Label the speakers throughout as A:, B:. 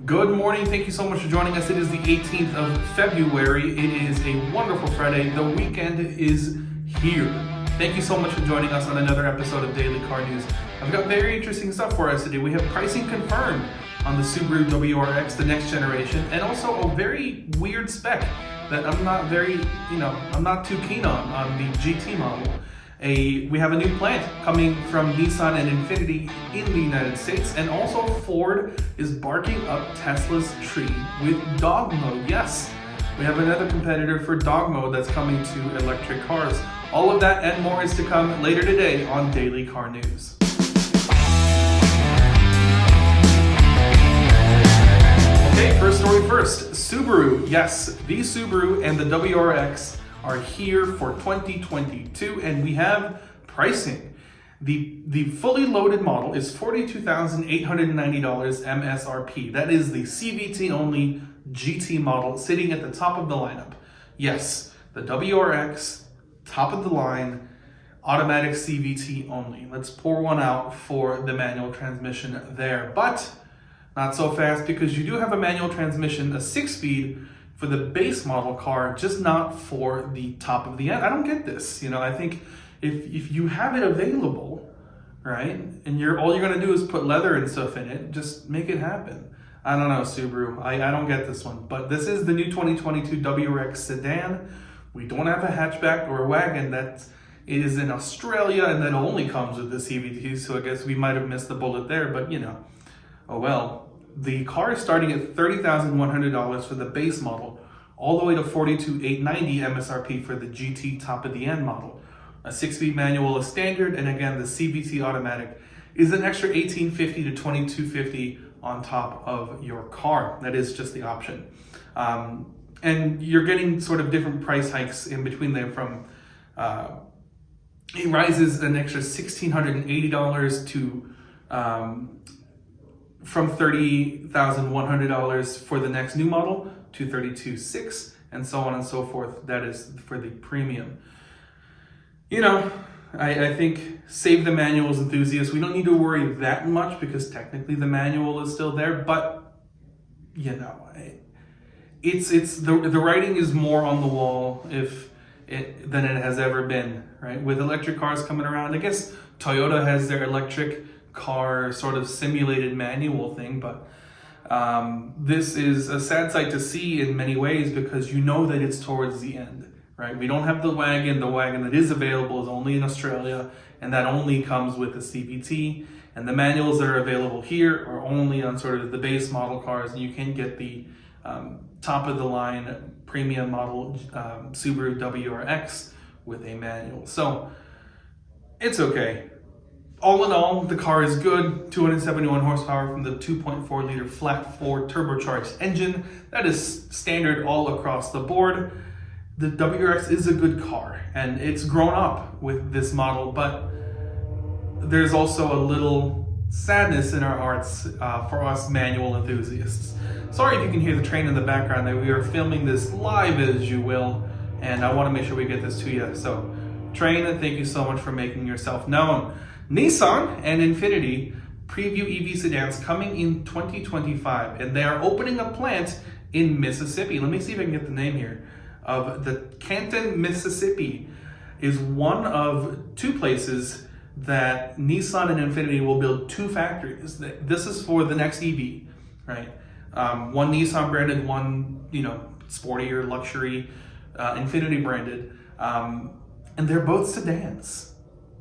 A: Good morning. Thank you so much for joining us. It is the 18th of February. It is a wonderful Friday. The weekend is here. Thank you so much for joining us on another episode of Daily Car News. I've got very interesting stuff for us today. We have pricing confirmed on the Subaru WRX, the next generation, and also a very weird spec that I'm not too keen on the GT model. We have a new plant coming from Nissan and Infiniti in the United States, and also Ford is barking up Tesla's tree with dog mode. Yes, we have another competitor for dog mode that's coming to electric cars. All of that and more is to come later today on Daily Car News. Okay, first story first. Subaru. Yes, the Subaru and the WRX are here for 2022, and we have pricing. The fully loaded model is $42,890 MSRP. That is the CVT only GT model sitting at the top of the lineup. Yes, the WRX, top of the line, automatic CVT only. Let's pour one out for the manual transmission there, but not so fast, because you do have a manual transmission, a 6-speed, for the base model car, just not for the top of the end. I don't get this. I think if you have it available, right, and all you're gonna do is put leather and stuff in it, just make it happen. I don't know, Subaru. I don't get this one. But this is the new 2022 WRX sedan. We don't have a hatchback or a wagon that is in Australia and that only comes with the CVT, so I guess we might have missed the bullet there, but oh well. The car is starting at $30,100 for the base model, all the way to $42,890 MSRP for the GT top of the end model. A 6-speed manual is standard, and again, the CVT automatic is an extra $1,850 to $2,250 on top of your car. That is just the option. And you're getting sort of different price hikes in between there from, it rises an extra $1,680 to, from $30,100 for the next new model to $32,600, and so on and so forth. That is for the premium. I think save the manuals, enthusiasts. We don't need to worry that much because technically the manual is still there, but it's the writing is more on the wall than it has ever been, right? With electric cars coming around, I guess Toyota has their electric car sort of simulated manual thing, but this is a sad sight to see in many ways, because that it's towards the end, right? We don't have the wagon that is available is only in Australia, and that only comes with the CVT, and the manuals that are available here are only on sort of the base model cars, and you can get the top of the line premium model Subaru WRX with a manual. So it's okay. All in all, the car is good. 271 horsepower from the 2.4 liter flat 4 turbocharged engine. That is standard all across the board. The WRX is a good car, and it's grown up with this model, but there's also a little sadness in our hearts for us manual enthusiasts. Sorry if you can hear the train in the background. That we are filming this live, as you will, and I want to make sure we get this to you. So, train, thank you so much for making yourself known. Nissan and Infiniti preview EV sedans coming in 2025, and they are opening a plant in Mississippi. Let me see if I can get the name here. Of the Canton, Mississippi is one of two places that Nissan and Infiniti will build two factories. This is for the next EV, right? One Nissan branded, one sportier luxury Infiniti branded, and they're both sedans.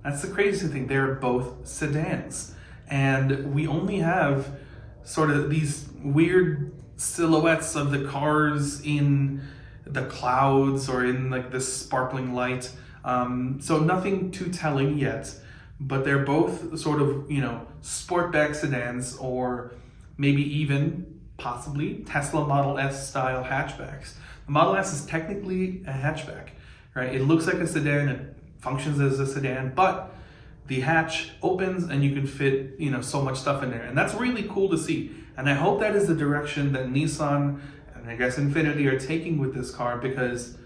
A: That's the crazy thing. They're both sedans. And we only have sort of these weird silhouettes of the cars in the clouds or in like this sparkling light. So nothing too telling yet, but they're both sort of, sportback sedans, or maybe even possibly Tesla Model S style hatchbacks. The Model S is technically a hatchback, right? It looks like a sedan. It functions as a sedan, but the hatch opens and you can fit so much stuff in there, and that's really cool to see. And I hope that is the direction that Nissan and I guess Infiniti are taking with this car, because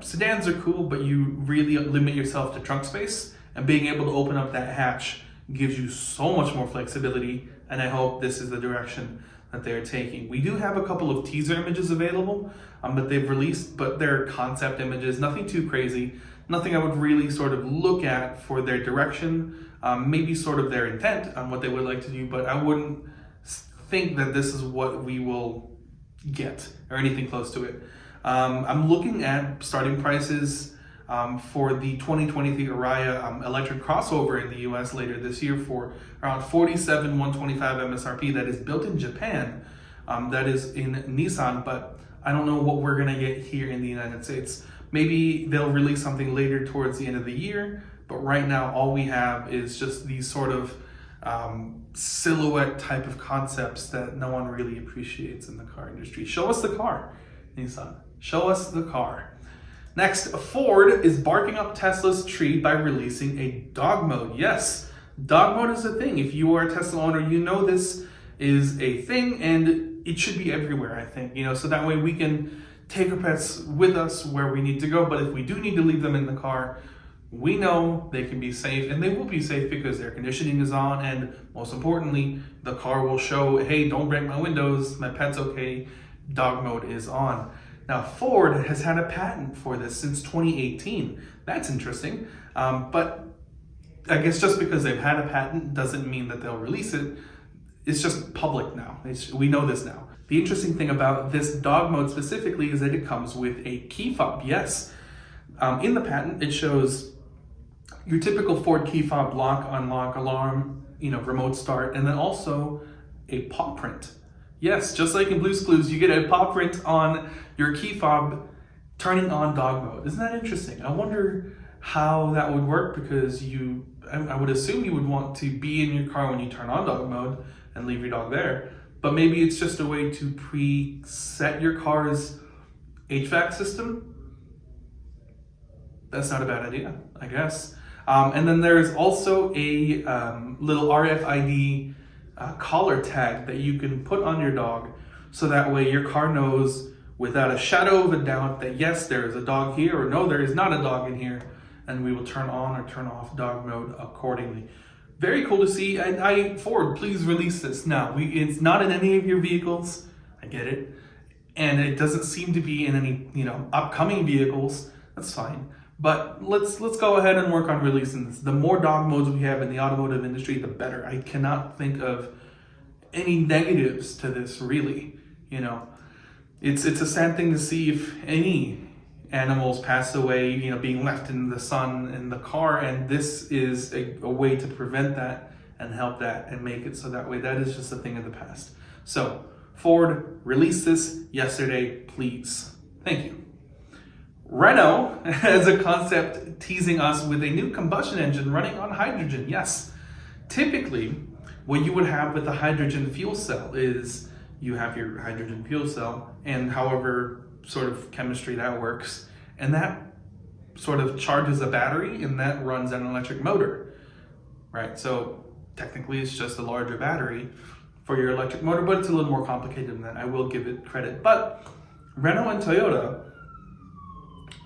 A: sedans are cool, but you really limit yourself to trunk space, and being able to open up that hatch gives you so much more flexibility, and I hope this is the direction that they're taking. We do have a couple of teaser images available that they've released, but they're concept images, nothing too crazy, nothing I would really sort of look at for their direction, maybe sort of their intent on what they would like to do, but I wouldn't think that this is what we will get or anything close to it. I'm looking at starting prices for the 2023 Ariya electric crossover in the US later this year for around $47,125 MSRP. That is built in Japan. That is in Nissan, but I don't know what we're gonna get here in the United States. Maybe they'll release something later towards the end of the year, but right now all we have is just these sort of silhouette type of concepts that no one really appreciates in the car industry. Show us the car, Nissan. Show us the car. Next, Ford is barking up Tesla's tree by releasing a dog mode. Yes, dog mode is a thing. If you are a Tesla owner, you know this is a thing and it should be everywhere, I think. So that way we can take our pets with us where we need to go. But if we do need to leave them in the car, we know they can be safe, and they will be safe because air conditioning is on, and most importantly, the car will show, hey, don't break my windows, my pet's okay, dog mode is on. Now, Ford has had a patent for this since 2018. That's interesting, but I guess just because they've had a patent doesn't mean that they'll release it. It's just public now. We know this now. The interesting thing about this dog mode specifically is that it comes with a key fob. Yes, in the patent, it shows your typical Ford key fob lock, unlock, alarm, remote start, and then also a paw print. Yes, just like in Blue's Clues, you get a paw print on your key fob turning on dog mode. Isn't that interesting? I wonder how that would work, because I would assume you would want to be in your car when you turn on dog mode and leave your dog there. But maybe it's just a way to preset your car's HVAC system. That's not a bad idea, I guess. And then there's also a little RFID collar tag that you can put on your dog, so that way your car knows without a shadow of a doubt that yes, there is a dog here, or no, there is not a dog in here, and we will turn on or turn off dog mode accordingly. Very cool to see. And Ford, please release this now. It's not in any of your vehicles. I get it. And it doesn't seem to be in any, upcoming vehicles. That's fine. But let's go ahead and work on releasing this. The more dog modes we have in the automotive industry, the better. I cannot think of any negatives to this, really. It's a sad thing to see if any animals pass away, being left in the sun in the car, and this is a way to prevent that and help that and make it so that way that is just a thing of the past. So Ford, release this yesterday, please. Thank you. Renault has a concept teasing us with a new combustion engine running on hydrogen. Yes, typically what you would have with a hydrogen fuel cell is you have your hydrogen fuel cell, and however sort of chemistry that works, and that sort of charges a battery, and that runs an electric motor, right? So technically it's just a larger battery for your electric motor, but it's a little more complicated than that. I will give it credit. But Renault and Toyota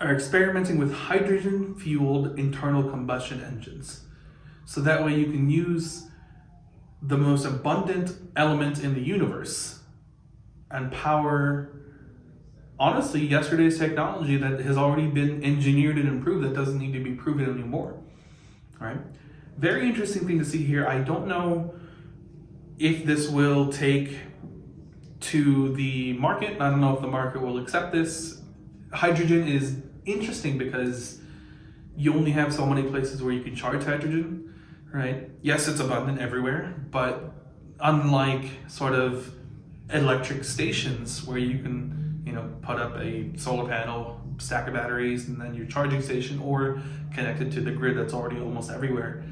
A: are experimenting with hydrogen-fueled internal combustion engines. So that way you can use the most abundant element in the universe and power, honestly, yesterday's technology that has already been engineered and improved that doesn't need to be proven anymore. All right? Very interesting thing to see here. I don't know if this will take to the market. I don't know if the market will accept this. Hydrogen is interesting because you only have so many places where you can charge hydrogen, right? Yes, it's abundant everywhere, but unlike sort of electric stations where you can, put up a solar panel, stack of batteries, and then your charging station, or connected to the grid that's already almost everywhere,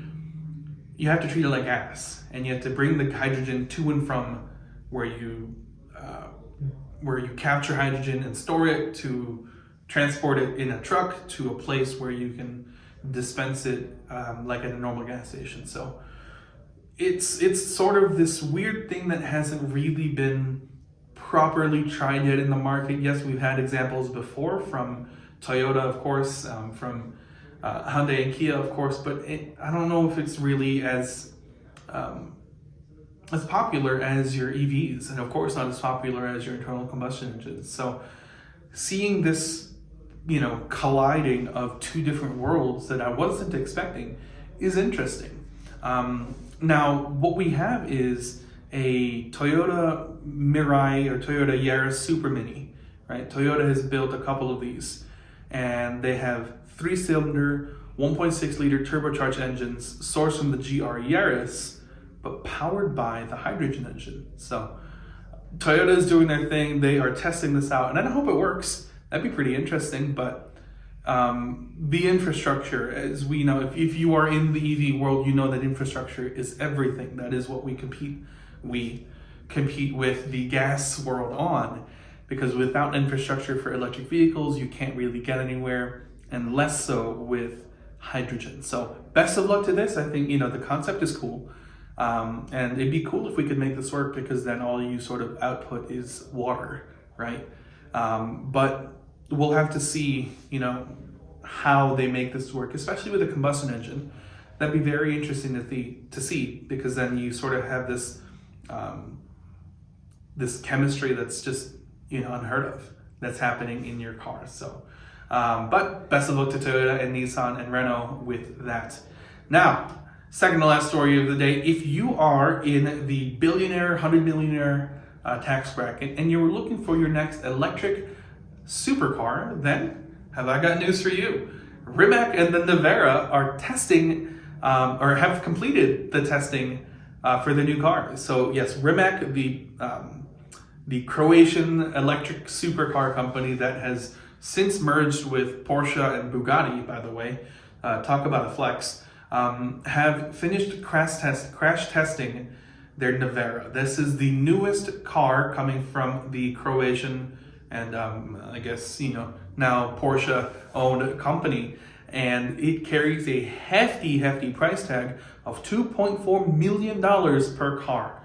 A: you have to treat it like gas, and you have to bring the hydrogen to and from where you capture hydrogen and store it, to transport it in a truck to a place where you can dispense it like at a normal gas station. So it's sort of this weird thing that hasn't really been properly tried yet in the market. Yes, we've had examples before from Toyota, of course, from Hyundai and Kia, of course, but I don't know if it's really as as popular as your EVs, and of course not as popular as your internal combustion engines. So seeing this, colliding of two different worlds that I wasn't expecting is interesting. Now, what we have is a Toyota Mirai or Toyota Yaris Super Mini, right? Toyota has built a couple of these, and they have 3-cylinder, 1.6 liter turbocharged engines sourced from the GR Yaris, but powered by the hydrogen engine. So Toyota is doing their thing. They are testing this out, and I hope it works. That'd be pretty interesting, but the infrastructure, as we know, if you are in the EV world, you know that infrastructure is everything. That is what we compete with the gas world on, because without infrastructure for electric vehicles, you can't really get anywhere, and less so with hydrogen. So best of luck to this. I think, the concept is cool. And it'd be cool if we could make this work, because then all you sort of output is water, right? But we'll have to see, how they make this work, especially with a combustion engine. That'd be very interesting to see, because then you sort of have this this chemistry that's just unheard of that's happening in your car. So, but best of luck to Toyota and Nissan and Renault with that. Now, second to last story of the day. If you are in the billionaire, 100 millionaire tax bracket and you're looking for your next electric supercar, then have I got news for you. Rimac and the Nevera are testing or have completed the testing for the new car. So yes, Rimac, the Croatian electric supercar company that has since merged with Porsche and Bugatti, by the way, talk about a flex, have finished crash testing their Nevera. This is the newest car coming from the Croatian and I guess, now Porsche-owned company. And it carries a hefty price tag of $2.4 million per car.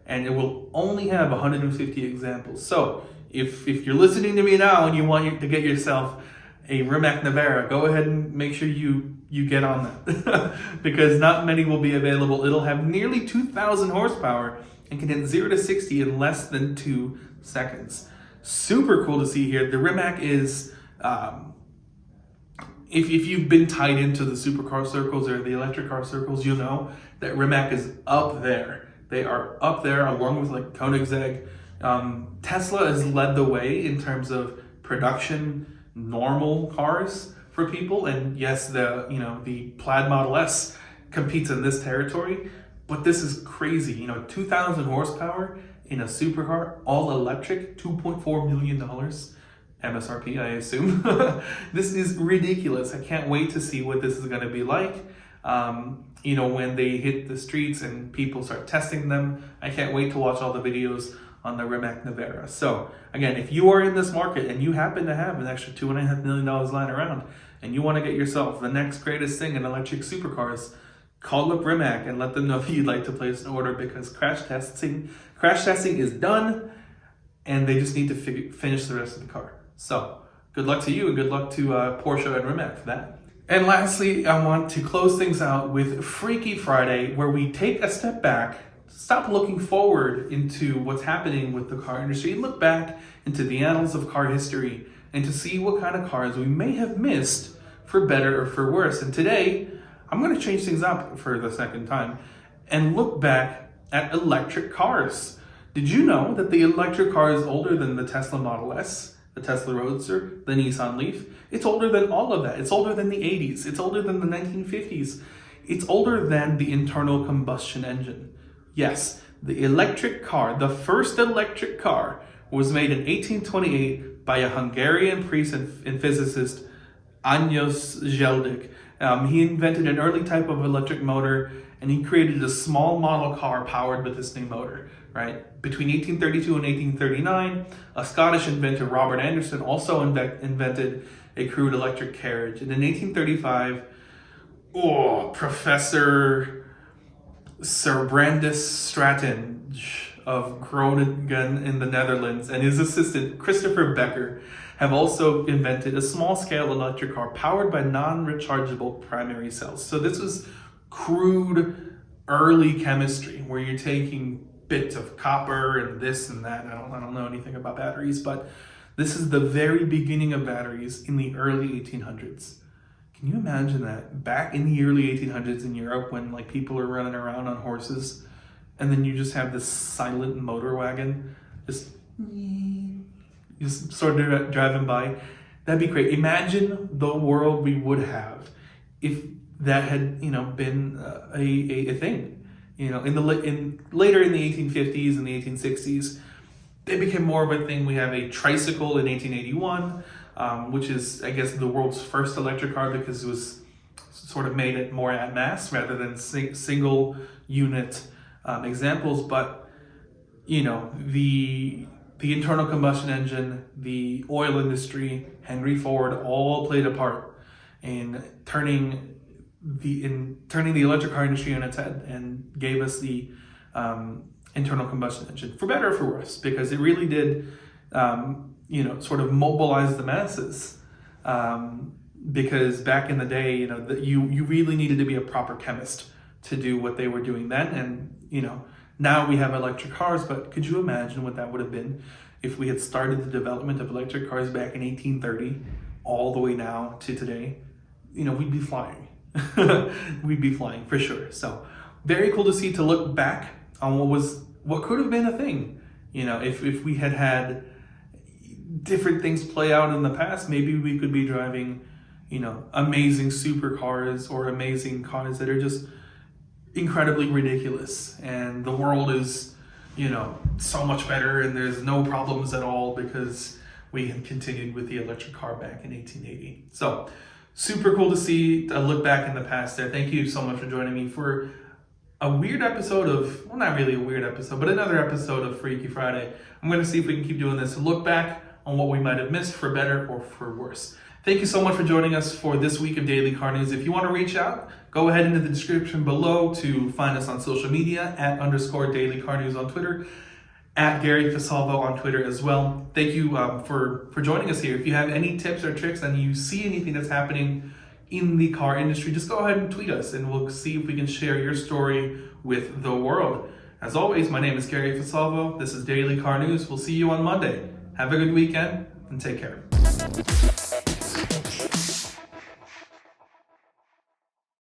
A: And it will only have 150 examples. So if you're listening to me now and you want to get yourself a Rimac Nevera, go ahead and make sure you get on that. Because not many will be available. It'll have nearly 2,000 horsepower and can hit 0 to 60 in less than 2 seconds. Super cool to see here. The Rimac is, if you've been tied into the supercar circles or the electric car circles, you'll know that Rimac is up there. They are up there along with like Koenigsegg. Tesla has led the way in terms of production, normal cars for people. And yes, the Plaid Model S competes in this territory, but this is crazy. 2,000 horsepower in a supercar, all electric, $2.4 million MSRP, I assume. This is ridiculous. I can't wait to see what this is going to be like. When they hit the streets and people start testing them. I can't wait to watch all the videos on the Rimac Nevera. So again, if you are in this market and you happen to have an extra $2.5 million lying around and you want to get yourself the next greatest thing in electric supercars, call up Rimac and let them know that you'd like to place an order, because crash testing is done and they just need to finish the rest of the car. So good luck to you, and good luck to Porsche and Rimac for that. And lastly, I want to close things out with Freaky Friday, where we take a step back, stop looking forward into what's happening with the car industry, and look back into the annals of car history and to see what kind of cars we may have missed, for better or for worse. And today, I'm going to change things up for the second time and look back at electric cars. Did you know that the electric car is older than the Tesla Model S, the Tesla Roadster, the Nissan Leaf? It's older than all of that. It's older than the 80s. It's older than the 1950s. It's older than the internal combustion engine. Yes, the electric car, the first electric car, was made in 1828 by a Hungarian priest and physicist, Ányos Zseldik. He invented an early type of electric motor, and he created a small model car powered with this new motor, right? Between 1832 and 1839, a Scottish inventor, Robert Anderson, also invented a crude electric carriage. And in 1835, Professor Sir Brandis Stratton of Groningen in the Netherlands and his assistant, Christopher Becker, have also invented a small-scale electric car powered by non-rechargeable primary cells. So this was crude early chemistry, where you're taking bits of copper and this and that. I don't know anything about batteries, but this is the very beginning of batteries in the early 1800s. Can you imagine that? Back in the early 1800s in Europe, when like people are running around on horses, and then you just have this silent motor wagon just sort of driving by. That'd be great. Imagine the world we would have if that had, been a thing. Later in the 1850s and the 1860s, they became more of a thing. We have a tricycle in 1881, which is, I guess, the world's first electric car because it was sort of made it more en masse rather than single unit examples. But, the internal combustion engine, the oil industry, Henry Ford all played a part in turning the electric car industry on its head and gave us the internal combustion engine, for better or for worse, because it really did, sort of mobilize the masses. Because back in the day, you really needed to be a proper chemist to do what they were doing then. And, now we have electric cars, but could you imagine what that would have been if we had started the development of electric cars back in 1830 all the way now to today? We'd be flying. We'd be flying for sure. So very cool to look back on what could have been a thing. If we had different things play out in the past, maybe we could be driving, amazing supercars or amazing cars that are just incredibly ridiculous, and the world is, so much better, and there's no problems at all because we had continued with the electric car back in 1880. So super cool to see a look back in the past there. Thank you so much for joining me for a weird episode of, well, not really a weird episode, but another episode of Freaky Friday. I'm going to see if we can keep doing this, look back on what we might have missed for better or for worse. Thank you so much for joining us for this week of Daily Car News. If you want to reach out, go ahead into the description below to find us on social media @_Daily Car News on Twitter, @Gary Fasalvo on Twitter as well. Thank you for joining us here. If you have any tips or tricks and you see anything that's happening in the car industry, just go ahead and tweet us and we'll see if we can share your story with the world. As always, my name is Gary Fasalvo. This is Daily Car News. We'll see you on Monday. Have a good weekend and take care.